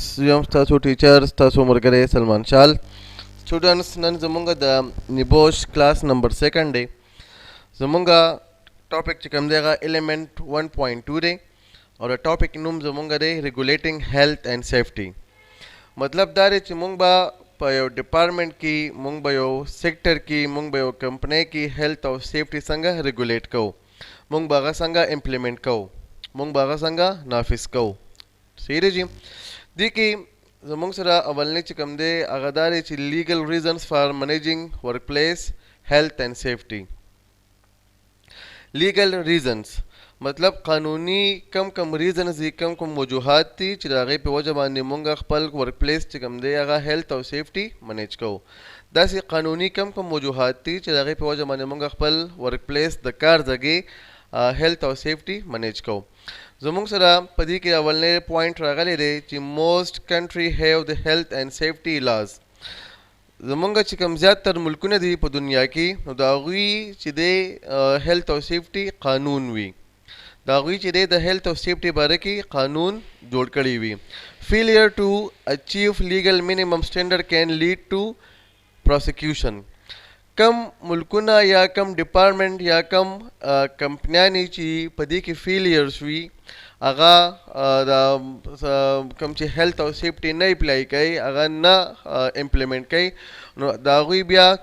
students, young tasu teachers, tasu murgare Salman Shal. Students, nan zamunga the NEBOSH class number second day. Zamunga topic chikam dega element 1.2 day. और टॉपिक नुम जमुंगा दे regulating health and safety मतलब दारे ची मुंग बा पयो डिपार्टमेंट की मुंग बयो सेक्टर की मुंग बयो कंपनी की हेल्थ और सेफ्टी संगा रेगुलेट को मुंग बागा संगा इम्प्लीमेंट को मुंग बागा संगा नाफिस को सीरे जी दी की जमुंग सरा अवलने ची कम दे अगदारे ची legal reasons for managing workplace health and safety legal reasons मतलब कानूनी कम कम रीजन जी कम कम वजूहात थी चिरागे पे वजह बांधे मुंगा खपल वर्क प्लेस चिकम दे आगा हेल्थ और सेफ्टी मैनेज को दासी कानूनी कम कम वजूहात थी चिरागे पे वजह बांधे मुंगा खपल वर्क प्लेस दकार जगे हेल्थ और सेफ्टी मैनेज को जमुंग सरा पदी के अवलने पॉइंट रागले दे कि most country have the health and safety laws जमुंगा चिकम ज़्यादातर मुल्कों दी पे दुनिया की दागी चिदे हेल्थ और सेफ्टी कानून हुई दागी चिदे द हेल्थ और सेफ्टी बारे की कानून जोड़ कड़ी हुई failure to achieve legal minimum standard can lead to prosecution कम मुल्कुना या कम डिपार्टमेंट या कम कंपनियां ची पदी की फेलियर्स हुई आगा कम ची हेल्थ और सेफ्टी नहीं अप्लाई कई आगा ना इम्प्लीमेंट कई दागी बिया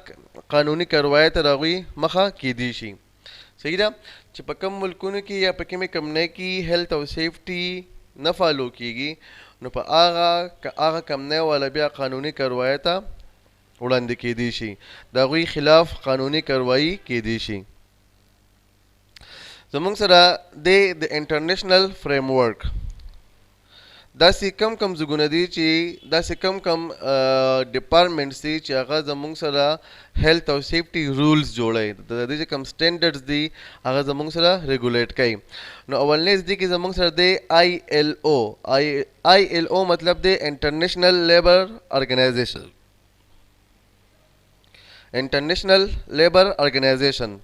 कानूनी करवाए तो दागी मखा की दीशी सही था चिपकम मुल्कों की या पके में कमने की हेल्थ और सेफ्टी न फॉलो कीगी न पर आगा कमने वाला भी कानूनी करवाया था उड़ान की दीशी दागी खिलाफ कानूनी कार्रवाई की दीशी जमुंग सरा दे द इंटरनेशनल फ्रेमवर्क दासी कम कम जुगुनदी ची दासी कम कम डिपार्टमेंट्स दी ची आगा जमुंग सरा हेल्थ और सेफ्टी रूल्स जोड़े दादी कम स्टैंडर्ड्स दी आगा जमुंग सरा रेगुलेट कई नो अवलनेस दी की जमुंग सरा दे ILO मतलब दे international labour organisation international labour organisation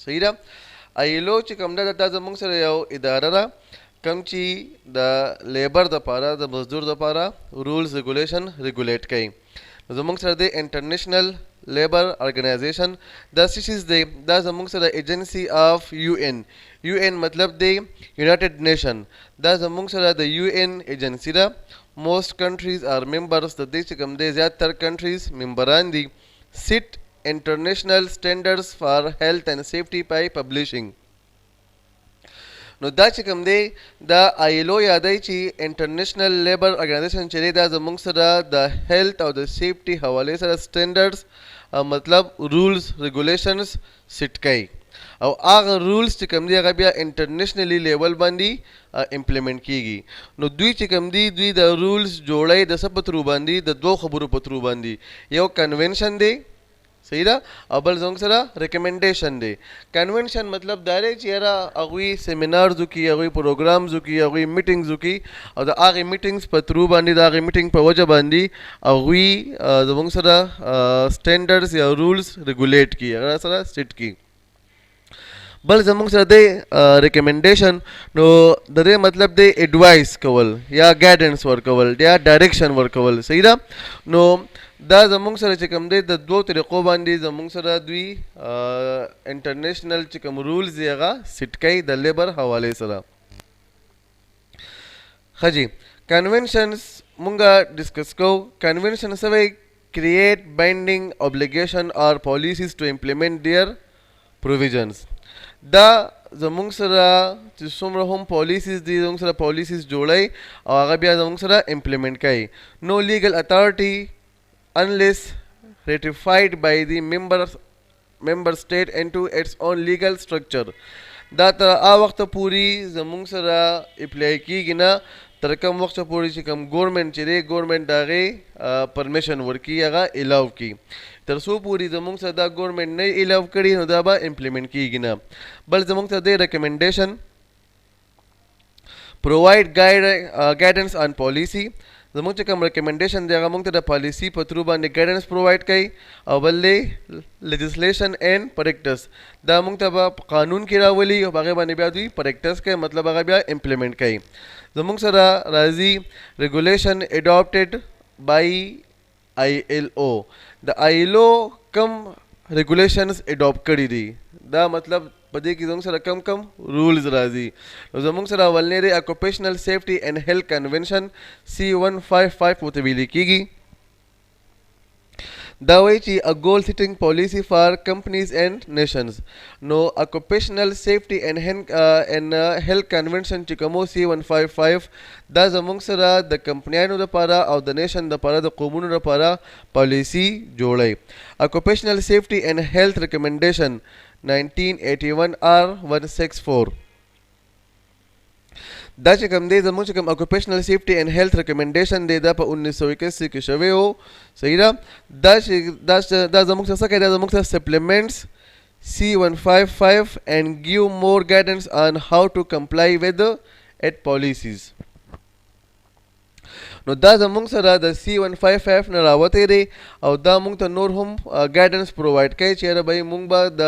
सही रहा ILO ची कम दा जमुंग सरा यो इदारा कम ची द लेबर द पारा द मजदूर द पारा रूल्स रेगुलेशन रेगुलेट कई जमुंग सर दे इंटरनेशनल लेबर ऑर्गेनाइजेशन द इज द जमुंग सर एजेंसी ऑफ UN मतलब दे यूनाइटेड नेशन द जमुंग सर द UN एजेंसी द मोस्ट कंट्रीज आर मेंबर्स द देश कम दे ज़्यादातर कंट्रीज मेंबरान दी set international standards for health and safety by publishing नो दा चिकम दे द ILO यादई ची इंटरनेशनल लेबर ऑर्गेनाइजेशन चले दा जमुंग सरा द हेल्थ और द सेफ्टी हवाले सरा स्टैंडर्ड्स मतलब रूल्स रेगुलेशंस सिट कई और आग रूल्स चिकम दी अगर बिया इंटरनेशनली लेवल बांधी इम्प्लीमेंट कीगी नो दुई चिकम दी द रूल्स जोड़े द सब पत्रू बांधी द दो खबरों पत्रू बांधी यो कन्वेंशन दे सही रहा अबल जोंग सरा रिकमेंडेशन दे कन्वेंशन मतलब दारे चेहरा अगवी सेमिनार जुकी अगवी प्रोग्राम जुकी अगवी मीटिंग जुकी और आगे मीटिंग्स पत्रू बांधी आगे मीटिंग पर वजह बांधी अगवी जोंग सरा स्टैंडर्ड्स या रूल्स रेगुलेट की अगर सरा सेट की बल जमुंग सरा दे रिकमेंडेशन नो दरे मतलब दे एडवाइस कवल या गाइडेंस वर कवल या डायरेक्शन वर कवल सही रहा नो दा जमुंग सरा चिकम दे द दो तरीक़ों बांधी जमुंग सरा दुई इंटरनेशनल चिकम रूल्स येगा सिटकाई द लेबर हवाले सरा खजी कन्वेंशंस मुंगा डिस्कस को कन्वेंशन सवे क्रिएट बाइंडिंग ऑब्लिगेशन और policies to implement their provisions दा जमुंग सरा जिसम रहम पॉलिसीज दी जमुंग सरा पॉलिसीज जोड़ाई और आगे भी जमुंग सरा इम्प्लीमेंट कई no legal authority unless ratified by the member state into its own legal structure दा तरा आ वक्त पूरी जमुंग सरा अप्लाई की गिना तरकम वक्त पूरी चिकम गवर्नमेंट चिरे गवर्नमेंट दागे परमिशन वर्की आगा इलाव की तरसो पूरी जमुंग सदा गवर्नमेंट ने इलाव करी नो दाबा इम्प्लीमेंट की गिना बल जमुंग सदे recommendation provide guidance on policy زمونږ چې کوم ریکمنډیشن دی هغه موږ ته د پالیسي په تھرو باندې ګایډنس پرووایډ کوي او بل دی لیجسلیشن اینڈ پریکټس دا موږ ته به قانون کې راولي او هغې باندې بیا دوی پریکټس کوي مطلب هغه بیا امپلیمنٹ کوي زمونږ سره راځي ریګولیشن اډاپټډ بای ILO د ILO کم ریګولیشنز اډاپټ کړي دي دا مطلب په دې کې زموږ سره کم کم رولز راځي نو زموږ سره اولنی دی اکوپیشنل سیفټي اینڈ هیلث کنونشن C155 ورته ویل کېږي دا وایي چې a goal setting policy for companies and nations نو occupational safety and health convention چې کومو C155 دا زموږ سره د کمپنیانو لپاره او د نیشن لپاره د قومونو لپاره پالیسی جوړوي occupational safety and health recommendation 1981 R164 دا چې کوم دی زموږ چې کوم اکوپیشنل سیفټي اینڈ هیلث ریکمنډیشن دی دا په 1981 کې شوی و صحیح ده دا زموږ څه کوي دا زموږ څه سپلیمنټس C155 and give more guidance on how to comply with it policies نو دا زموږ سره د C155 نه راوتی دی او دا موږ ته نور هم ګایډنس پرووایډ کوي چې به موږ به د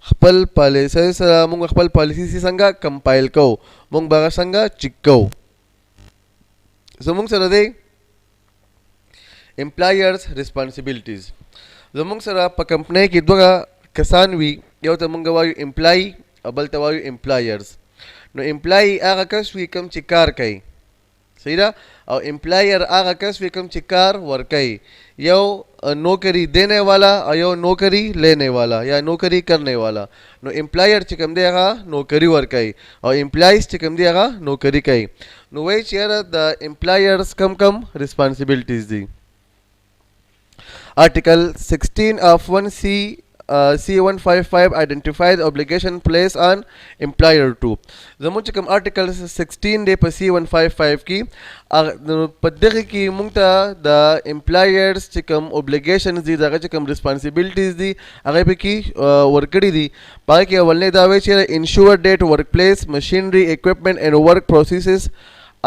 خپل پالیسی سره موږ خپل پالیسی څنګه کمپایل کوو موږ به هغه څنګه چیک کوو زموږ سره دی امپلایرز ریسپانسبیلیټیز زموږ سره په کمپنۍ کې دوه کسان وي یو ته موږ وایو امپلای او بل ته وایو امپلایرز نو امپلای هغه کس وي کوم چې کار کوي صحیح ده او امپلایر هغه کس وي کوم چې کار ورکوي یو نوکری دینے والا او یو نوکری لینے والا یا نوکری کرنے والا نو امپلایر چې کوم دی هغه نوکری ورکوي او امپلایز چې کوم دی هغه نوکری کوي نو وایي چې یاره د امپلایرز کم ریسپانسبیلیټیز دي آرټیکل 16 of 1C C155 identifies obligation placed on employer to زموږ چې کوم آرټیکل 16 دی په C155 کې په دغه کې موږ ته د امپلایرز چې کوم اوبلیګیشنز دي دغه چې کوم ریسپانسبیلیټیز دي هغه پکې ورکړي دي په هغې کې اولنی دا وایي چې انشور دیٹ ورک پلیس مشینری اکوپمنٹ اینڈ ورک پروسیسز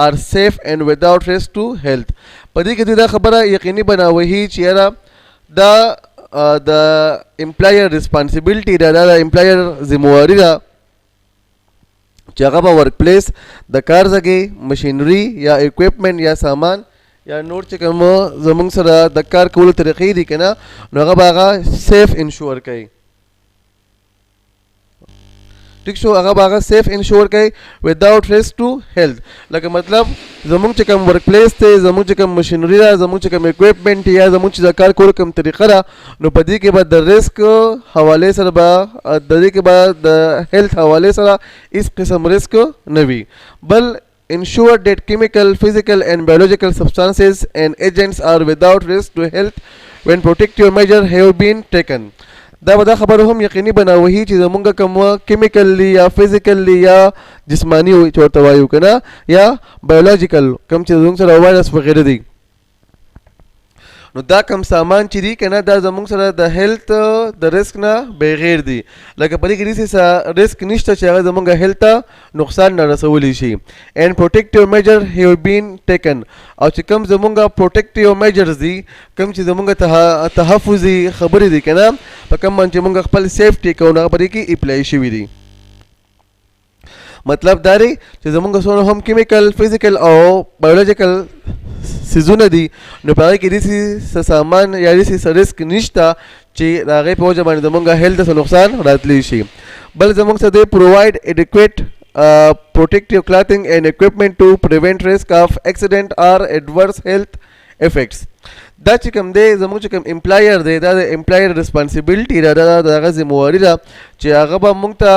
are safe and without risk to health په دې کې دا خبره یقیني بناوي چې یاره دا د امپلایر ریسپانسبیلیټي دا د امپلایر ذمہواري ده چې هغه به ورک پلیس د کار ځای مشینری یا اکوپمنٹ یا سامان یا نور چې کوم زموږ سره د کار کولو طریقې دي که نه نو هغه به هغه سیف انشور کوي ٹھیک شو هغه به هغه سیف انشور کوي وداؤٹ ریسک ټو هیلث لکه مطلب زموږ چې کوم ورک پلیس دی زموږ چې کوم مشینری ده زموږ چې کوم اکوپمنٹ یا زموږ چې د کار کولو کوم طریقه ده نو په دې کې به د ریسک حوالې سره به د دې کې به د هیلث حوالې سره هیڅ قسم ریسک نه وي بل ensure that chemical, physical and biological substances and agents are without risk to health when protective measures have been taken دا به دا خبره هم یقیني بناوي چې زمونږ کوم کیمیکلی یا فزیکلی یا جسمانی چې ورته وایو که نه یا بایولوجیکل کوم چې زمونږ سره وایرس وغیره دي نو دا کم سامان چې دي که نه دا زمونږ سره د هیلث د ریسک نه بغیر دي لکه په دې کې داسې ریسک نشته چې هغه زمونږ هیلث ته نقصان نه رسولی شي اینڈ پروټیکټیو میجر هیو بین ټیکن او چې کوم زمونږ پروټیکټیو میجرز دي کوم چې زمونږ تحفظي خبرې دي که نه په کوم باندې چې مونږ خپل سیفټي کوو نو هغه په دې کې اپلای شوي دي مطلب دا دی چې زمونږ څونه هم کیمیکل فزیکل او بایولوجیکل سیزونه دي نو په هغې کې داسې سامان یا داسې ریسک نشته چې د هغې په وجه باندې زمونږ هیلث ته نقصان راتلی شي بل زمونږ سره دی پرووایډ اډیکویټ protective clothing and equipment to prevent risk of accident or adverse health effects دا چې کوم دی زموږ چې کوم امپلایر دی دا د امپلایر ریسپانسبیلیټي ده دا د هغه ذمہواري ده چې هغه به موږ ته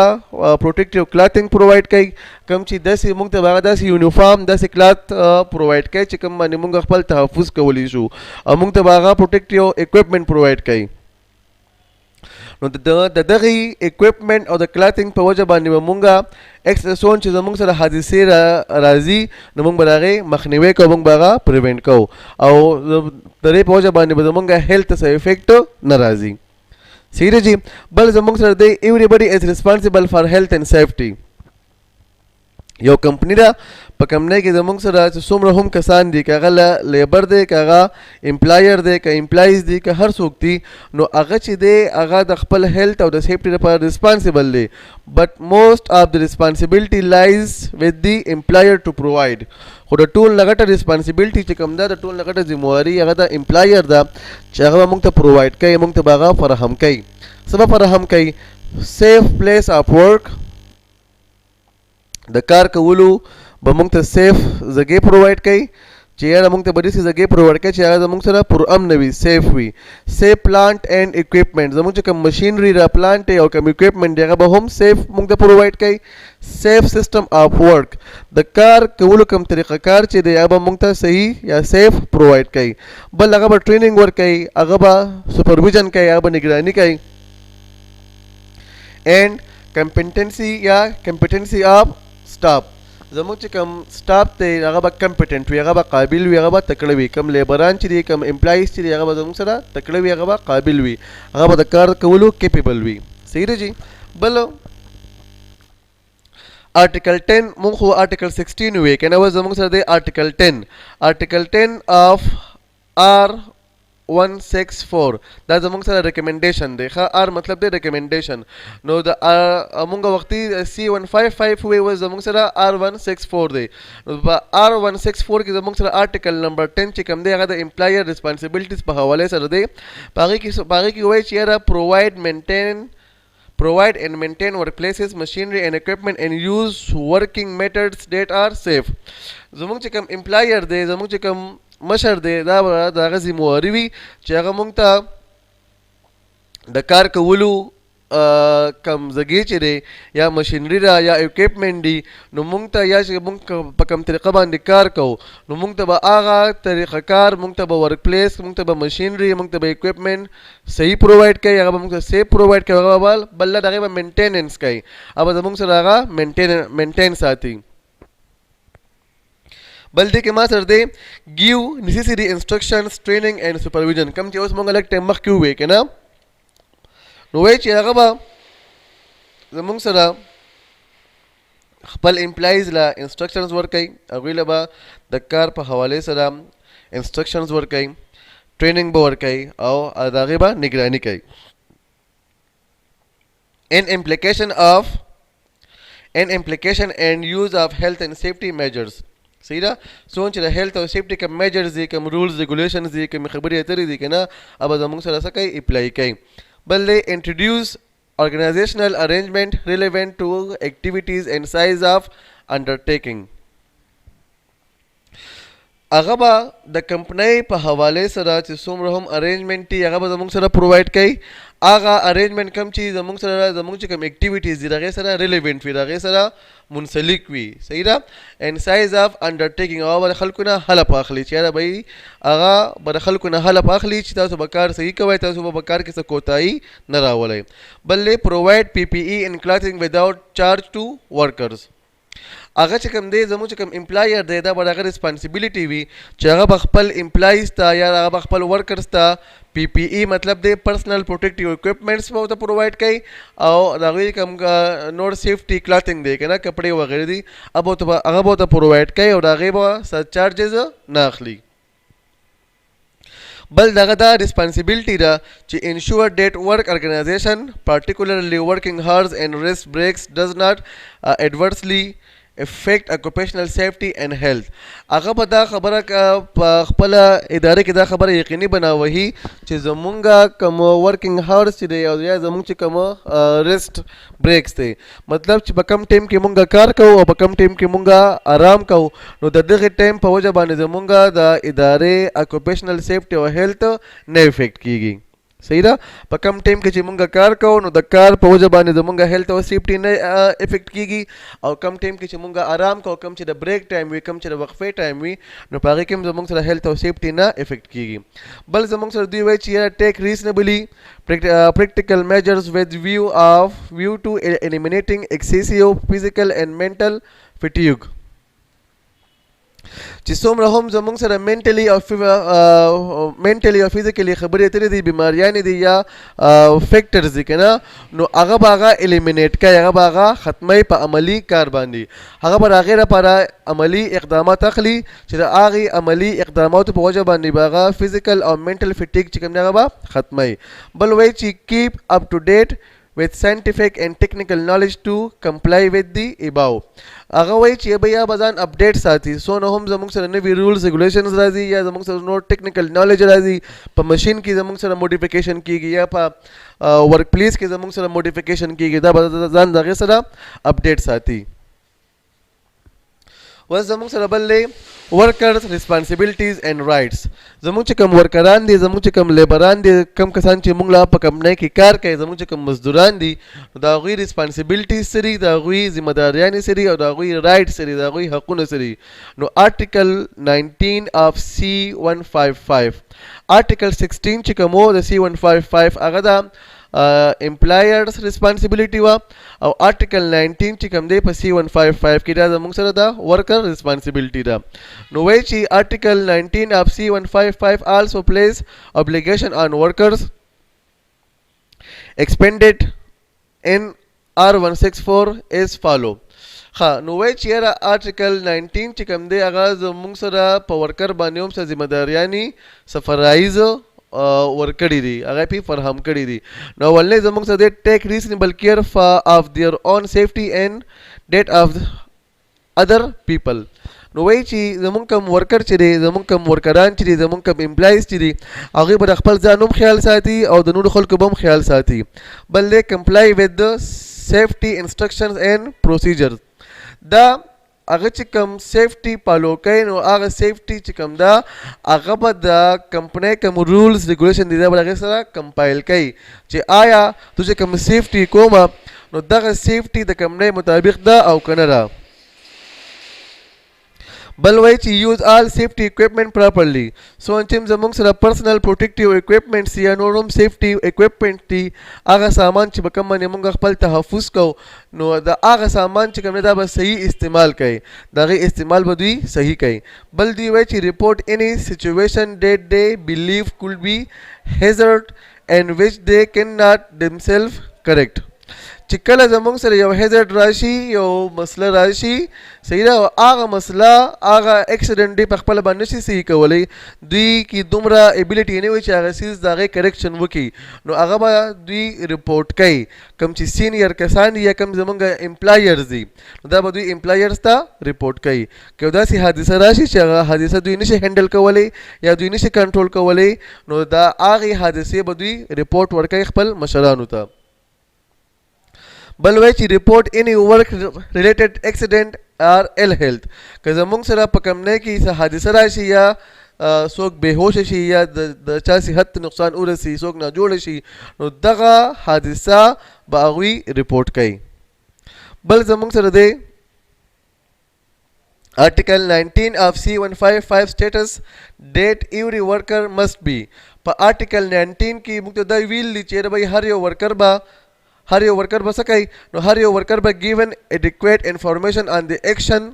پروټیکټیو کلاتینګ پرووایډ کوي کوم چې داسې موږ ته به هغه داسې یونیفارم داسې کلات پرووایډ کوي چې کوم باندې موږ خپل تحفظ کولی شو او موږ ته به هغه پروټیکټیو اکوپمنټ پرووایډ کوي نو د دغه اکوپمنټ او د کلاتینګ په وجه باندې به مونږه اکسسون چې زمونږ سره حادثې راځي نو مونږ به د هغې مخنیوی کوو مونږ به هغه پریوینټ کوو او د دې په وجه باندې به زمونږ هیلث ته څه افیکټ نه راځي صحیح ده جی بل زمونږ سره دی ایوریبډي از ریسپانسبل فار هیلث اینڈ سیفټي یو کمپنی ده په کمپنۍ کې زمونږ سره چې څومره هم کسان دي که هغه لیبر دی که هغه امپلایر دی که امپلایز دي که هر څوک دي نو هغه چې دی هغه د خپل هیلث او د سیفټي لپاره ریسپانسیبل دی بٹ موسٹ آف د ریسپانسیبلټي لایز ود دی امپلایر ټو پرووایډ خو د ټول نه غټه ریسپانسیبلټي چې کوم ده د ټول نه غټه ذمواري هغه د امپلایر ده چې هغه به موږ ته پرووایډ کوي موږ ته به هغه فراهم کوي څه به فراهم کوي سیف پلیس آف ورک د کار کولو به موږ ته سیف ځای پرووایډ کوي چې یاره موږ ته به داسې ځای پرووایډ کوي چې هغه زموږ سره پرامن وي سیف وي سیف پلانټ اینډ اکوپمنټ زموږ چې کوم مشینري را پلانټ او کوم اکوپمنټ دی هغه به هم سیف موږ ته پرووایډ کوي سیف سیسټم آف ورک د کار کولو کوم طریقه کار چې دی هغه به موږ ته صحیح یا سیف پرووایډ کوي بل هغه به ټریننګ ورکوي هغه به سپرویژن کوي هغه به نگراني کوي اینڈ کمپیټنسي آف سټاف زموږ چې کوم سټاف دی هغه به کمپیټنټ وي هغه به قابل وي هغه به تکړه وي کوم لیبران چې دي کوم امپلایز چې دي هغه به زموږ سره تکړه وي هغه به قابل وي هغه به د کار کولو کیپیبل وي صحیح دی جی بل آرټیکل 10 مونږ خو آرټیکل 16 وی کنه و زموږ سره دی آرټیکل 10 اف آر 164 دا زموږ سره ریکمنډیشن دی ښه آر مطلب دی ریکمنډیشن نو د مونږ وختي C155 وی و زموږ سره R164 دی نو په R164 کې زموږ سره آرټیکل نمبر 10 چې کوم دی هغه د امپلایر ریسپانسیبلټیز په حواله سره دی باقي کې وایي چې یاره provide and maintain workplaces, machinery and equipment and use working methods that are safe. زموږ چې کوم امپلایر دی زموږ چې کوم مشر دی دا د هغه ذمواري وي چې هغه موږ ته د کار کولو کم ځګې چې دی یا مشینري ده یا اکوپمنټ دي نو موږ ته یا چې موږ په کوم طریقه باندې کار کوو نو موږ ته به هغه طریقه کار موږ ته به ورک پلیس موږ ته به مشینري موږ ته به اکوپمنټ صحیح پرووایډ کوي هغه به موږ ته سیف پرووایډ کوي هغه به بل د هغې به مینټیننس کوي هغه به زموږ سره هغه مینټین ساتي بل دې کې ما سره دی ګیو نیسیسري انسټرکشنز ټریننګ اینډ سپرویژن کوم چې اوس موږ لږ ټایم مخکې ووایو که نه نو وایي چې هغه به زموږ سره خپل امپلایز له انسټرکشنز ورکوي هغوی له به د کار په حوالې سره انسټرکشنز ورکوي ټریننګ به ورکوي او د هغې به نګراني کوي an implication and use of health and safety measures صحیح ده څون چې د هیلث او سیفټي کوم میجرز دي کوم رولز ریګولیشنز دي کوم خبرې اترې دي که نه هغه به زموږ سره څه کوي اپلای کوي بل دی انټروډیوس organizational arrangement relevant to activities and size of undertaking هغه به د کمپنۍ په حواله سره چې څومره هم ارینجمنټ دي هغه به زموږ سره پرووایډ کوي هغه ارینجمنټ کوم چې زموږ سره زموږ چې کوم اکټیویټیز دي د هغې سره ریلیونټ وي د هغې سره منسلک وي صحیح ده اینډ سایز آف انډرټیکینګ هغه به د خلکو نه هلپ اخلي چې یاره بهی هغه به د خلکو نه هلپ اخلي چې تاسو به کار صحیح کوئ تاسو به کار کې څه کوتاهي نه راولئ بل دی پرووایډ PPE and clothing without charge to workers هغه چې کوم دی زموږ چې کوم امپلایر دی دا به د هغه ریسپانسیبلیټي وي چې هغه به خپل امپلایز ته یا هغه به خپل ورکرز ته PPE مطلب دی پرسنل پروټیکټیو اکوپمنټس به ورته پرووایډ کوي او د هغوی کوم نور سیفټي کلاتینګ دی که نه کپړې وغیرې دي هغه به ورته پرووایډ کوي او د هغې به څه چارجز نه اخلي بل دغه دا ریسپانسیبلټي ده چې انشور ډیټ ورک ارګنایزیشن particularly working hours and rest breaks does not adversely affect occupational safety and health هغه به دا خبره په خپل اداره کې دا خبره یقیني بناوهي چې زمونږ کوم ورکینګ هاورز چې دی او یا زمونږ چې کوم ریسټ بریکس دی مطلب چې په کم ټایم کې مونږ کار کوو او په کم ټایم کې مونږ آرام کوو نو د دغه ټایم په وجه باندې زمونږ د ادارې اکوپیشنل سیفټي او هیلث نه افیکټ کیږي صحیح ده په کم ټایم کې چې مونږ کار کوو نو د کار په وجه باندې زمونږ هیلث او سیفټي نه افیکټ کیږي او کم ټایم کې چې مونږ آرام کوو کم چې د بریک ټایم وي کم چې د وقفې ټایم وي نو په هغې کې هم زمونږ سره هیلث او سیفټي نه افیکټ کیږي بل زمونږ سره دوی وایي چې یاره ټیک ریزنبلی practical measures with view to eliminating excessive physical and mental fatigue چې څومره هم زمونږ سره منټلی او فزیکلی خبرې اترې دي بیماریانې دي یا فیکټرز دي که نه نو هغه به هغه الیمینیټ کوي هغه به هغه ختموي په عملي کار باندې هغه به د هغې لپاره عملي اقدامات اخلي چې د هغې عملي اقداماتو په وجه باندې به هغه فزیکل او منټل فټیک چې کوم دی هغه به ختموي بل وایي چې کیپ اپ ټو ډیټ with scientific and technical knowledge to comply with the above هغه وایي چې به یا به ځان اپډیټ ساتي څونه هم زموږ سره نوي رولز ریګولیشنز راځي یا زموږ سره نور ټیکنیکل نالج راځي په مشین کې زموږ سره موډیفیکیشن کیږي یا په ورک پلیس کې زموږ سره موډیفیکیشن کیږي دا به ځان دغه سره اپډیټ ساتي اوس زموږ سره بل دی ورکرز ریسپانسیبلټیز اینڈ رایټس زموږ چې کوم ورکران دي زموږ چې کوم لیبران دي کم کسان چې موږ لا په کمپنۍ کې کار کوي زموږ چې کوم مزدوران دي د هغوی ریسپانسیبلټیز سری د هغوی ذمه داریانې سری او د هغوی رایټ سری د هغوی حقونه سری نو آرټیکل 19 of C155 آرټیکل 16 چې کوم د C155 هغه دا امپلایرز ریسپانسیبلټي وا او آرټیکل 19 چې کوم دی په C155 کې دا زموږ سره دا ورکر ریسپانسیبلټي ده نو وایي چې آرټیکل 19 of C155 also place obligation on workers expended in R164 as follow ها نو وایي چې یاره آرټیکل 19 چې کوم دی هغه زموږ سره په ورکر باندې هم څه ذمه داریانې څه فرایض ورکړي دي هغه پې فراهم کړي دي نو اولنی زموږ سره دی ټیک ریزنیبل کیر آف دیئر اون سیفټي اینڈ ډیټ آف ادر پیپل نو وایي چې زمونږ کوم ورکر چې دی زمونږ کوم ورکران چې دي زمونږ کوم امپلایز چې دي هغوی به د خپل ځان هم خیال ساتي او د نورو خلکو به هم خیال ساتي بل دی کمپلای وذ د سیفټي انسټرکشنز اینڈ پروسیجرز دا هغه چې کوم سیفټي فالو کوي نو هغه سیفټي چې کوم ده هغه به د کمپنۍ کوم رولز ریګولیشن دي دا به هغې سره کمپایل کوي چې آیا تو چې کوم سیفټي کومه نو دغه سیفټي د کمپنۍ مطابق ده او که نه ده بل وایي چې یوز آل سیفټي اکوپمنټ پراپرلی څونه چې زموږ سره پرسنل پروټیکټیو اکوپمنټس یا نور هم سیفټي اکوپمنټ دي هغه سامان چې به کوم باندې موږ خپل تحفظ کوو نو د هغه سامان چې کوم دی دا به صحیح استعمال کوي د هغې استعمال به دوی صحیح کوي بل دوی وایي چې ریپورټ any situation that they believe could be hazard and which they cannot themselves correct چې کله زموږ سره یو هیزرډ راشي یو مسله راشي صحیح ده هغه مسله هغه اکسیډنټ دی په خپله باندې نشي صحیح کولی دوی کې دومره ایبیلیټي نه وي چې هغه سیز د هغې کریکشن وکړي نو هغه به دوی ریپورټ کوي کوم چې سینیر کسان دي یا کوم زموږ امپلایرز دي نو دا به دوی امپلایرز ته ریپورټ کوي که یو داسې حادثه راشي چې هغه حادثه دوی نشي هینډل کولی یا دوی نشي کنټرول کولی نو دا هغې حادثې به دوی ریپورټ ورکوي خپل مشرانو ته بل وایي چې ریپورټ any work related accident or ill health که زموږ سره په کمپنۍ کې څه حادثه راشي یا څوک بېهوشه شي یا د چا صحت ته نقصان ورسي څوک ناجوړه شي نو دغه حادثه به هغوی ریپورټ کوي بل زموږ سره دی Article 19 of C155 status that every worker must be په Article 19 کې موږ ته دا ویل دي چې هر یو ورکر به څه کوي نو هر یو ورکر به given adequate information on the action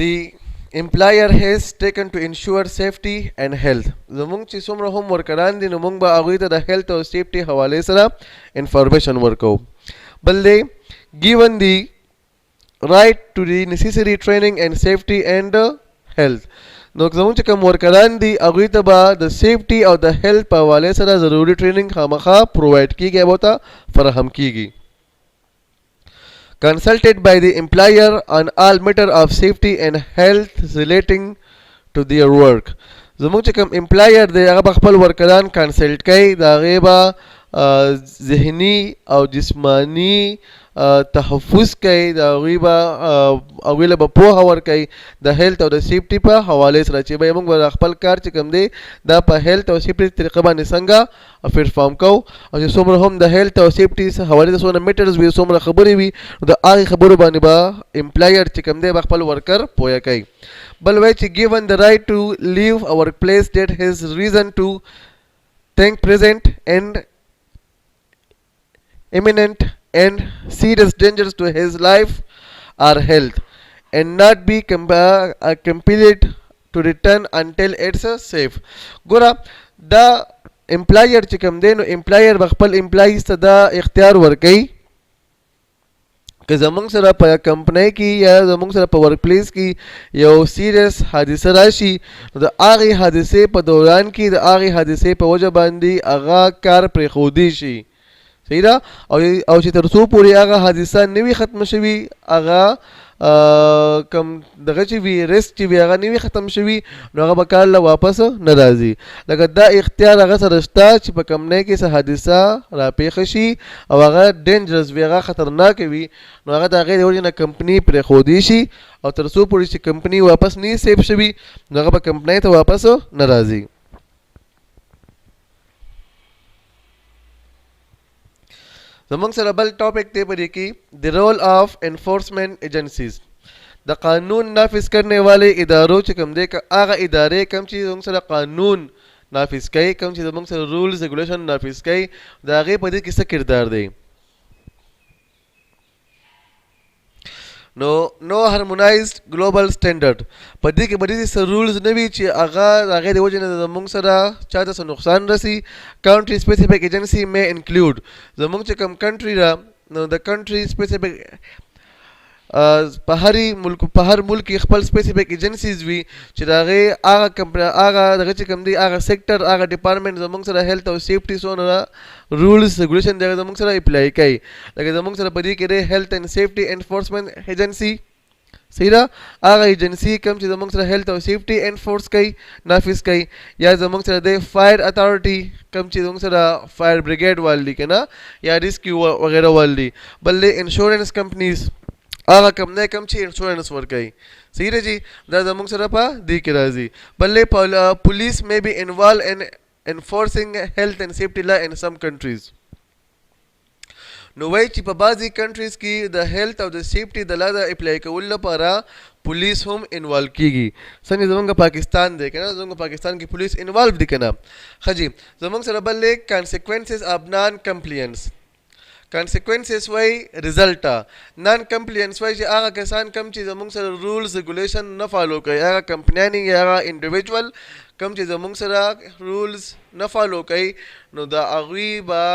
the employer has taken to ensure safety and health زمونږ چې څومره هم ورکران دي نو موږ به هغوی ته د هیلث او سیفټي حوالې سره انفارمیشن ورکوو بل دی given the right to the necessary training and safety and health نو زموږ چې کوم ورکران دي هغوی ته به د سیفټي او د هیلث په حوالې سره ضروري ټریننګ خامخا پرووایډ کیږي او ته فراهم کیږي consulted by the employer on all matter of safety and health relating to their work زموږ چې کوم امپلایر دی هغه به خپل ورکران کنسلټ کوي د هغې به ذهني او جسماني تحفظ کوي د هغوی له به پوهه ورکوي د هیلث او د سیفټي په حوالې سره چې به موږ به خپل کار چې کوم دی دا په هیلث او سیفټي طریقه باندې څنګه پرفارم کوو او چې څومره هم د هیلث او سیفټي حوالې ته څومره میټرز وي څومره خبرې وي نو د هغې خبرو باندې به امپلایر چې کوم دی به خپل ورکر پوهه کوي بل وایي چې given the right to leave a workplace that has reason to think present and imminent and serious dangers to his life our health and not be compelled to return until it's safe. ګوره دا امپلایر چې کوم دی نو امپلایر به خپل امپلایز ته دا اختیار ورکوي که زمونږ سره په کمپنۍ کې یا زمونږ سره په ورک پلیس کې یو سیریس حادثه راشي نو د هغې حادثې په دوران کې د هغې حادثې په وجه باندې هغه کار پرېښودی شي صحیح ده او چې تر څو پورې هغه حادثه نه وي ختمه شوي هغه کم دغه چې وي ریسک چې وي هغه نه وي ختم شوي نو هغه به کار له واپس نه راځي لکه دا اختیار هغه سره شته چې په کمپنۍ کې څه حادثه راپېښه شي او هغه ډینجرس وي هغه خطرناکه وي نو هغه د هغې د وجې نه کمپني پرېښودی شي او تر څو پورې چې کمپني واپس نه سیف شوي نو هغه به کمپنۍ ته واپس نه راځي زمونږ سره بل ټاپک دی په دې کې د رول آف انفورسمنٹ ایجنسیز د قانون نافذ کرنے والے اداروں چې کوم دی که هغه ادارې کوم چې زمونږ سره قانون نافذ کوي کوم چې زمونږ سره رولز ریګولیشن نافذ کوي د هغې په دې کې څه کردار دی نو هارمونایزډ ګلوبل سټینډرډ په دې کې به داسې څه رولز نه وي چې هغه د هغې د وجې نه زموږ سره چا ته څه نقصان رسي کانټري سپیسیفیک ایجنسي مې انکلوډ زموږ چې کوم کنټري ده نو د کنټري سپیسیفیک په هر ملک کې خپل سپیسیفیک ایجنسیز وي چې د هغې هغه دغه چې کوم دی هغه سیکټر هغه ډپارټمنټ زموږ سره هیلث او سیفټي څونه رولز ریګولیشن دی هغه زموږ سره اپلای کوي لکه زموږ سره په دې کې دی هیلث اینډ سیفټي انفورسمنٹ ایجنسي صحیح ده هغه ایجنسي کوم چې زموږ سره هیلث او سیفټي انفورس کوي نافذ کوي یا زموږ سره دی فایر اتھارټي کوم چې زموږ سره فایر بریګیډ وال دي که نه یا ریسکیو وغیره وال دي بل دی انشورنس کمپنیز هغه کمپنۍ کوم چې انشورنس ورکوي صحیح ده جی دا زموږ سره په دې کې راځي بلې پولیس مې بي انوالو ان enforcing health and safety law in some countries نو وایي چې په بعضې کنټریز کې د هیلث او د سیفټي د لا د اپلای کولو لپاره پولیس هم انوالو کیږي څنګه زمونږ پاکستان دی که نه زمونږ پاکستان کې پولیس انوالو دي که نه ښه جي زمونږ سره بل دی کانسیکوینسز آف نان کمپلینس کانسیکوینسز وای ریزلټه نان کمپلینس وای چې هغه کسان کم چې زموږ سره رولز ریګولیشن نه فالو کوي هغه کمپنیانې یا هغه انډیویجول کم چې زموږ سره رولز نه فالو کوي نو د هغوی به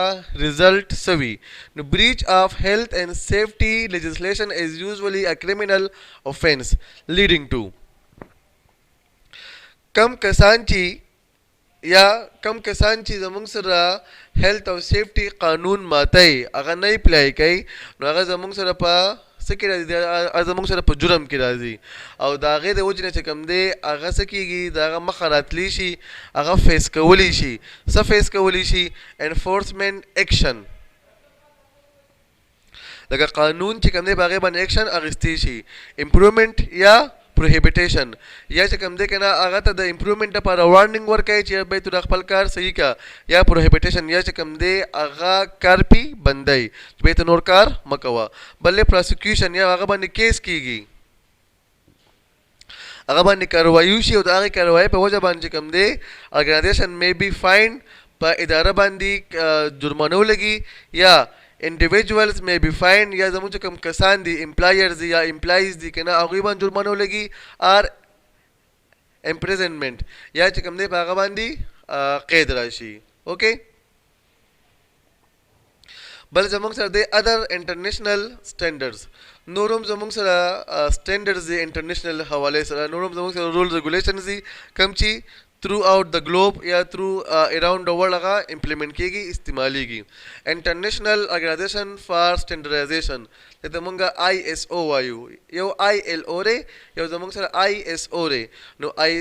ریزلټ څه وي نو بریچ آف هیلث اینڈ سیفټي لیجسلیشن از یوزولی ا کریمینل اوفینس لیډینګ ټو کم کسان چې زموږ سره هیلث او سیفټي قانون ماتای هغه نه اپلای کوي نو هغه زموږ سره په څه کې راځي زموږ سره په جرم کې راځي او د هغې د وجې نه چې کوم دی هغه څه کېږي د هغه مخه راتلی شي هغه فیس کولی شي څه فیس کولی شي انفورسمنٹ ایکشن لکه قانون چې کوم دی په هغې باندې ایکشن اخیستی شي امپروومنټ یا پروهیبیټیشن یا چې کوم دی که نه هغه ته د امپروومنټ لپاره وارننګ ورکوي چې بیا تو د خپل کار صحیح کا یا پروهیبیټیشن یا چې کوم دی هغه کار پې بندوي چې بیا ته نور کار مه کوه بلې پراسیکیوشن یا هغه باندې کیس کېږي هغه باندې کاروایي وشي او د هغې کاروایي په وجه باندې چې کوم دی ارګنایزیشن مې بي فاین په اداره باندې جرمانه ولګي یا individuals may be fined یا زموږ چې کوم کسان دي امپلایرز یا امپلایز دي که نه هغوی باندې جرمانه ولګي آر امپریزنمنټ یا چې کوم دی په هغه باندې قید راشي اوکې بل زموږ سره دی ادر انټرنیشنل سټینډرډز نور هم زموږ سره سټینډرډز دي انټرنیشنل حوالې سره نور هم زموږ سره رولز ریګولیشنز دي کوم چې تھرو آؤٹ د ګلوب یا تھرو اراؤنڈ د ورلډ هغه امپلیمنټ کېږي استعمالیږي انټرنیشنل ارګنایزیشن فار سټینډرډایزیشن ته مونږ آی ایس او وایو یو آی ایل او دی یو زموږ سره آی ایس او دی نو آی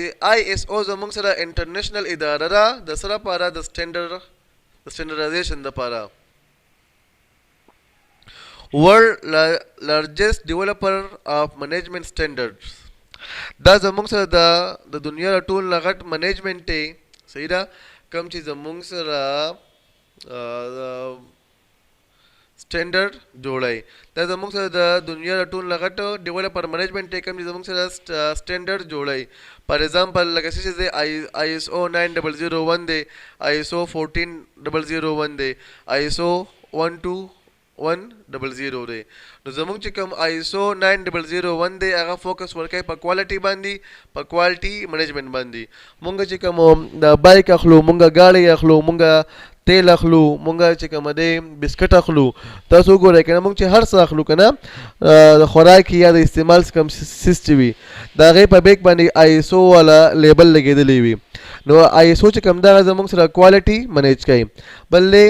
ایس او زموږ سره انټرنیشنل اداره ده د څه لپاره د سټینډرډایزیشن دپاره ورلډ لارجسٹ ډیولپر آف منیجمنٹ سټینډرډز دا زموږ سره د دنیا د ټول نه غټ منیجمنټ دی صحیح ده کوم چې زموږ سره سټینډرډ جوړوي دا زموږ سره د دنیا د ټول نه غټ ډیولپر منیجمنټ دی کوم چې زموږ سره سټینډرډ جوړوي فار ایگزامپل لکه څه دی آی ایس او 9001 دی آی ایس او 14001 دی آی ایس او 12 9100 دی. نو زمونږ چې کوم ISO 9001 دی هغه فوکس ورکوي په کوالټي باندې، په کوالټي منیجمنت باندې. مونږ چې کوم د بایک اخلو، مونږ گاڑی اخلو، مونږ تیل اخلو، مونږ چې کوم دی بسکټ اخلو، تاسو ګورئ کنه مونږ چې هر څه اخلو کنه د خوراک یا د استعمال کوم سیستم وي دا غي په بیک باندې ISO والا لیبل لګیدلی وي. نو ISO چې کوم دا زموږ سره کوالټي منیج کوي. بلې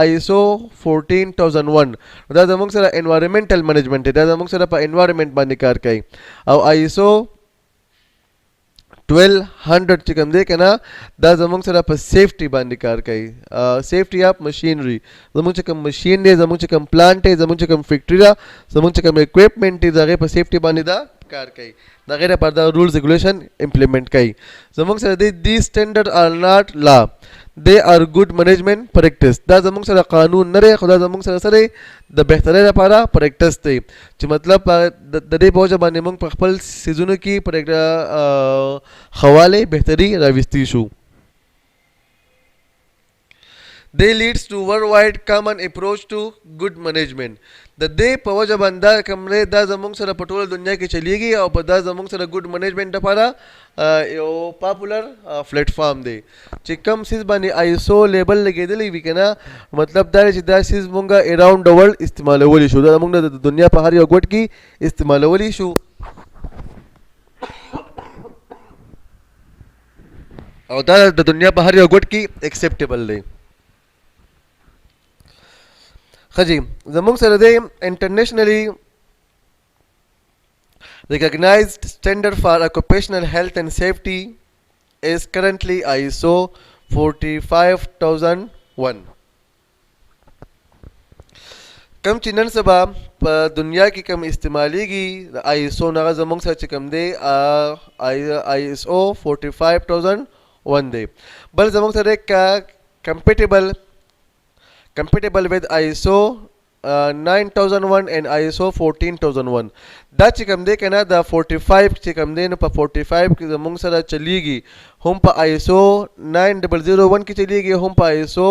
ISO 14001 دا زموږ سره انوایرنمنټل منیجمنت دی، دا زموږ سره په انوایرنمنت باندې کار کوي. او ISO 1200 چې کوم دی کنه دا زموږ سره په سیفټي باندې کار کوي، سیفټي اف مشینری. زموږ چې کوم مشین دی، زموږ چې کوم پلانټ دی، زموږ چې کوم فیکټری ده، زموږ چې کوم اکوپمنٹ دی دغه په سیفټي باندې دا کار کوي. دا غیر پر دا رولز ریګولیشن امپلیمنٹ کوي. زموږ سره دی سټینډرډ ار ناٹ لا، they are good management practice. دا زموږ سره قانون نه دی، خو دا زموږ سره سره د بهترۍ لپاره پریکټس دی، چې مطلب د دې په وجه باندې موږ په خپل سیزونو کې خواله بهتري راوستي شو. They leads to worldwide common approach to good management. د دې په وجه باندې کومره دا زموږ سره په ټوله دنیا کې چلیږي او په دا زموږ سره ګډ منیجمنت لپاره یو پاپولر پلیټ فارم دی چې کم سیز باندې ISO لیبل لګیدلی وي کنه. مطلب دا چې دا سیز مونږه اراوند د ورلد استعمالولی شو، دا مونږ د دنیا په هر یو ګوټ کې استعمالولی شو او دا د دنیا په هر یو ګوټ کې ایکسپټیبل دی. خجی زموږ سره دی انټرنیشنلی recognized standard for occupational health and safety is currently ISO 45001. کم چې نن سبا په دنیا کې کم استعمالیږي د ISO نه زموږ سره چې کم دی ISO 45001 دی. بل زموږ سره compatible with ISO 9001 and ISO 14001. دا چې کوم دی کنه دا 45 چې کوم دی نو په 45 کې زموږ سره چلیږي، هم په ISO 9001 کې چلیږي، هم په ISO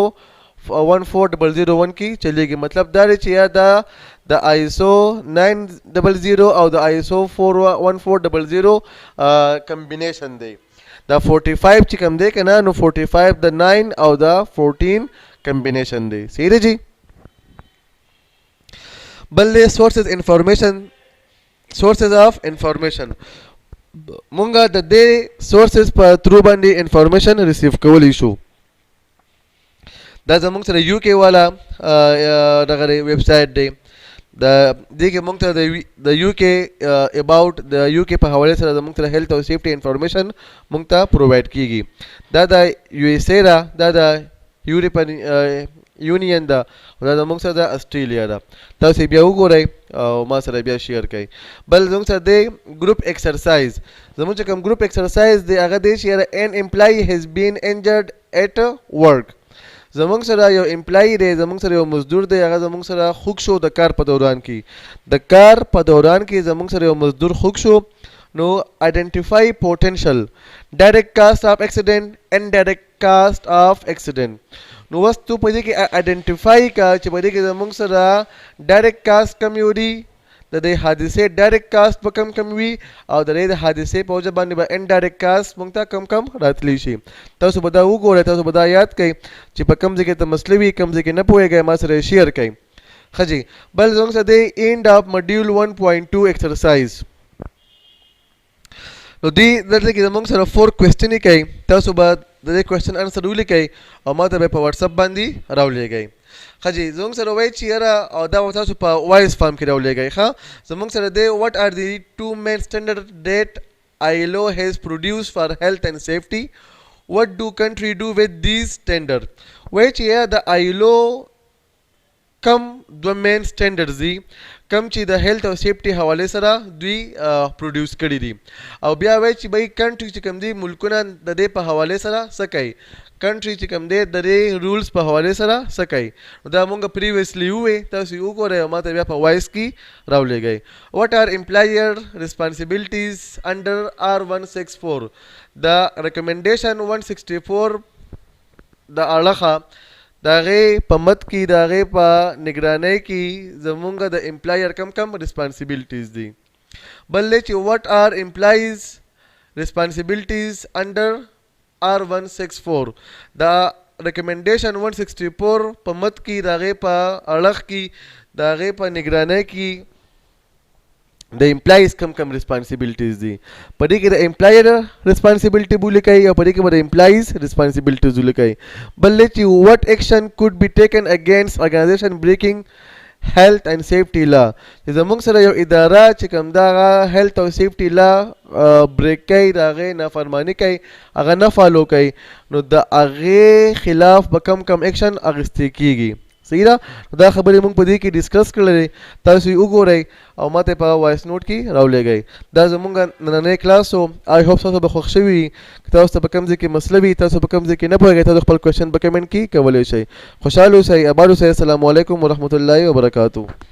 14001 کې چلیږي. مطلب دا دی چې یا دا د ISO 900 او د ISO 1400 کمبینیشن دی. دا 45 چې کوم دی کنه نو 45 د 9 او د 14 کمبینیشن دی. صحیح دی جی. بل سورسز اف انفارمیشن مونږه د دې سورسز په تھرو باندې انفارمیشن ریسیو کولی شو. دا زموږ سره UK والا دغه ویب سایټ دی، د دې کې مونږ ته د UK اباوټ د UK په حواله سره زموږ سره هیلث او سیفټي انفارمیشن مونږ ته پرووایډ کیږي. دا د USA دا د یورپین یونین دا دا زموږ سره د استرالیا دا. تاسو بیا وګورئ او ما سره بیا شیر کړئ. بل زموږ سره دی ګروپ ایکسرسایز. زموږ چې کوم ګروپ ایکسرسایز دی هغه دی چې ان امپلای هیز بین انجرډ ایٹ ورک. زموږ سره یو امپلای دی، زموږ سره یو مزدور دی، هغه زموږ سره خوږ شو د کار په دوران کې. د کار په دوران کې زموږ سره یو مزدور خوږ شو. نو آئیډنټیفائی پوټینشل ډایرکټ کاسټ اف اکسیډنٹ انډایرکټ کاسټ اف اکسیډنٹ. نو وس تو په دې کې آئیډنټیفائی کا چې په دې کې زموږ سره ډایرکټ کاسټ کم یو دی، د دې حادثه ډایرکټ کاسټ په کم وي او د دې حادثه په وجه باندې به انډایرکټ کاسټ مونږ ته کم راتلی شي. تاسو به دا وګورئ، تاسو به دا یاد کړئ چې په کم ځای کې ته مسلې وي، کم ځای کې نه پوهیږئ، ما سره شیر کړئ. ښه جی. بل زموږ سره دی اینډ اف ماډیول 1.2 ایکسرسایز. نو دی دلته کې زموږ سره 4 کوېسچنې کوي، تاسو به د دې کوېسچن انسر ولیکئ او ما ته به په واتساپ باندې راولېږئ. ښه جی. زموږ سره وایي چې یاره او دا به تاسو په وایس فارم کې راولېږئ. ښه زموږ سره دی what are the 2 main standards that ILO has produced for health and safety? What do country do with these standards? وایي چې یا د ILO کم 2 مین سټینډرډز دي کم چې د هیلث او سیفټي حواله سره دوی پروډیوس کړي دي. او بیا وایي چې بای کنټری چې کوم دي ملکونه د دې په حواله سره څه کوي، کنټری چې کوم دی د دې رولز په حواله سره څه کوي. دا مونږ پریویسلی ووې، تاسو یې وګورئ او ما ته بیا په وایس کې راولېږئ. what are employer responsibilities under R164؟ د ریکمنډیشن 164 د اړخه داغه په مد کې داغه په نگرانی کې زمونږ د امپلایر کم responsibilities دي. بل چې what are employees responsibilities under R164 دا recommendation 164 په مد کې داغه په اړه کې داغه په نگرانی کې د امپلایز کم responsibilities دي. په دې کې د امپلایر responsibility ولیکئ او په دې کې به د امپلایز responsibilities ولیکئ. بل چې what action could be taken against organization breaking health and safety law چې زمونږ سره یو اداره چې کوم دا health او safety law بریک کوي د هغې نافرماني کوي هغه نه فالو کوي نو د هغې خلاف به کم اکشن اخیستې کیږي. صحیح ده. دا خبرې موږ په دې کې ډسکس کړلې، تاسو یې وګورئ او ماته په وایس نوټ کې راولېږئ. دا زموږ نننی کلاس و. آی هوپ تاسو به خوښ شوي وي. که تاسو ته په کوم ځای کې مسله وي، تاسو په کوم ځای کې نه پوهېږئ، تاسو خپل کوېشن په کمنټ کې کولی شئ. خوشحال اوسئ، اباد اوسئ. السلام علیکم ورحمت الله وبرکاتو.